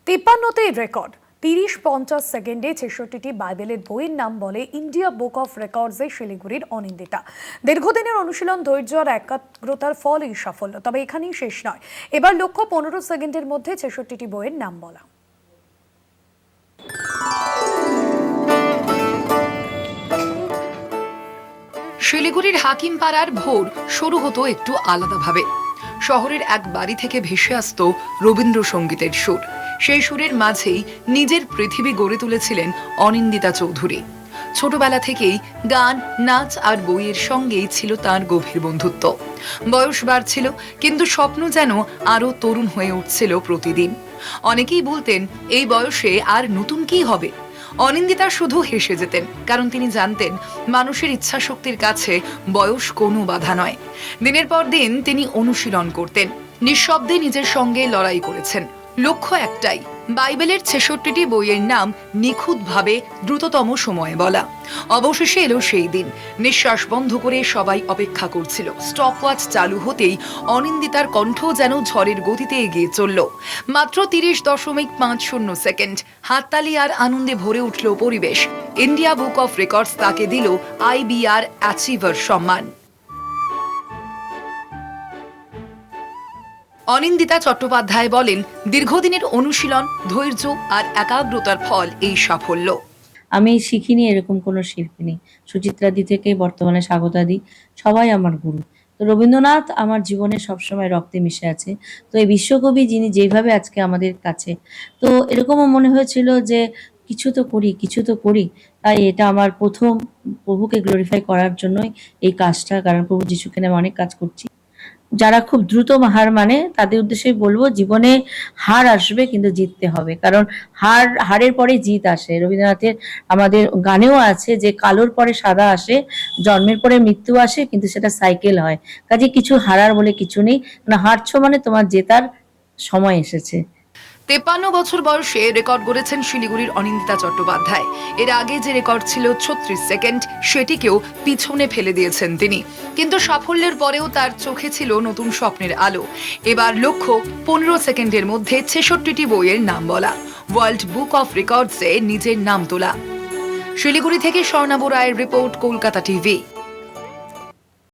53তেই record 30-50 সেকেন্ডে 66টি বাইবেলের বইয়ের নাম বলে ইন্ডিয়া বুক অফ রেকর্ডসে শিলিগুড়ির অনিন্দিতা। দীর্ঘদিনের অনুশীলন, ধৈর্য আর একাগ্রতার ফল এই সাফল্য। তবে এখানেই শেষ নয়, এবার লক্ষ্য 15 সেকেন্ডের মধ্যে 66টি বইয়ের নাম বলা। শিলিগুড়ির হাকিমপাড়ার ভোর শুরু হতো একটু আলাদাভাবে। শহরের এক বাড়ি থেকে ভেসে আসতো রবীন্দ্রসঙ্গীতের সুর। সেই সুরের মাঝেই নিজের পৃথিবী গড়ে তুলেছিলেন অনিন্দিতা চৌধুরী। ছোটবেলা থেকেই গান, নাচ আর বইয়ের সঙ্গেই ছিল তার গভীর বন্ধুত্ব। বয়স বাড়ছিল, কিন্তু স্বপ্ন যেন আরো তরুণ হয়ে উঠছিল প্রতিদিন। অনেকেই বলতেন, এই বয়সে আর নতুন কি হবে। অনিন্দিতা শুধু হেসে যেতেন, কারণ তিনি জানতেন মানুষের ইচ্ছাশক্তির কাছে বয়স কোনো বাধা নয়। দিনের পর দিন তিনি অনুশীলন করতেন, নিঃশব্দে নিজের সঙ্গে লড়াই করেছেন। লক্ষ্য একটাই, বাইবেলের 66টি বইয়ের নাম নিখুঁতভাবে দ্রুততম সময়ে বলা। অবশেষে এলো সেই দিন। নিঃশ্বাস বন্ধ করে সবাই অপেক্ষা করছিল। স্টপওয়াচ চালু হতেই অনিন্দিতার কণ্ঠ যেন ঝড়ের গতিতে এগিয়ে চলল। মাত্র 30.50 সেকেন্ড। হাততালি আর আনন্দে ভরে উঠল পরিবেশ। ইন্ডিয়া বুক অফ রেকর্ডস তাকে দিল IBR অ্যাচিভার সম্মান। অনিন্দিতা চট্টোপাধ্যায় বলেন, দীর্ঘদিনের অনুশীলন, ধৈর্য আর একাগ্রতার ফল এই সাফল্য। আমি শিখিনি এরকম কোনো শিল্পিনী। সুচিত্রা দি থেকে বর্তমানে স্বাগতা দি, সবাই আমার গুরু। তো রবীন্দ্রনাথ আমার জীবনে সবসময় রক্তে মিশে আছে। তো এই বিশ্বকবি যিনি যেভাবে আজকে আমাদের কাছে, তো এরকমও মনে হয়েছিল যে কিছু তো করি, কিছু তো করি। তাই এটা আমার প্রথম প্রভুকে গ্লোরিফাই করার জন্যই এই কাজটা, কারণ প্রভু যিশুকে নিয়ে আমি অনেক কাজ করছি। যারা খুব দ্রুত হার মানে তাদের উদ্দেশ্যে বলবো, জীবনে হার আসবে কিন্তু জিততে হবে, কারণ হারের পরে জিত আসে। রবীন্দ্রনাথের আমাদের গানেও আছে যে কালোর পরে সাদা আসে, জন্মের পরে মৃত্যু আসে, কিন্তু সেটা সাইকেল হয়। কাজে কিছু হারার বলে কিছু নেই, মানে হারছো মানে তোমার জেতার সময় এসেছে। 53 বছর বয়সে রেকর্ড গড়েছেন শিলিগুড়ির অনিন্দিতা চট্টোপাধ্যায়। এর আগে যে রেকর্ড ছিল 36 সেকেন্ড, সেটিকেও পিছনে ফেলে দিয়েছেন তিনি। কিন্তু সাফল্যের পরেও তার চোখে ছিল নতুন স্বপ্নের আলো। এবার লক্ষ্য 15 সেকেন্ডের মধ্যে 66টি বইয়ের নাম বলা, ওয়ার্ল্ড বুক অফ রেকর্ডসে নিজের নাম তোলা। শিলিগুড়ি থেকে স্বর্ণাব রায়ের রিপোর্ট, কলকাতা টিভি।